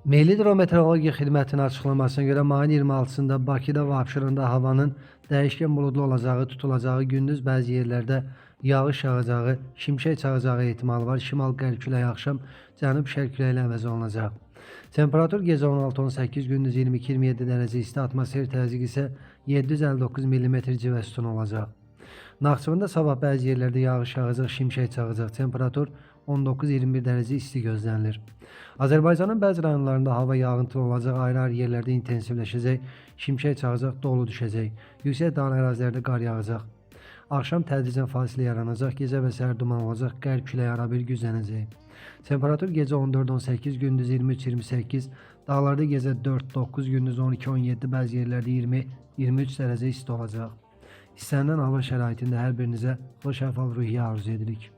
Milli Hidrometeorologiya Xidmətinin açıqlamasına görə mayın 26-sında Bakıda və Abşeronda havanın dəyişkən buludlu olacağı, tutulacağı, gündüz bəzi yerlərdə yağış yağacağı, şimşək çaxacağı ehtimalı var. Şimal-qərb küləyi axşam cənub-şərq küləyi ilə əvəz olunacaq. Temperatur gecə 16-18, gündüz 22-27 dərəcə isti, atmosfer təzyiqi isə 759 mm civə sütunu olacaq. Naxçıvanda sabah bəzi yerlərdə yağış yağacaq, şimşək çaxacaq. Temperatur 19-21 dərəcə isti gözlənilir. Azərbaycanın bəzi rayonlarında hava yağıntılı olacaq, ayrı-ayrı yerlərdə intensivləşəcək, şimşək çaxacaq, dolu düşəcək. Yüksək dağ ərazilərdə qar yağacaq. Axşam tədricən fasilə yaranacaq, gecə və səhər duman olacaq, qərb küləyi arabir güclənəcək. Temperatur gecə 14-18, gündüz 23-28, dağlarda gecə 4-9, gündüz 12-17, bəzi yerlərdə 20-23 dərəcə isti olacaq. İstənilən hava şəraitində hər birinizə xoş əhval-ruhiyyə arzu edirik.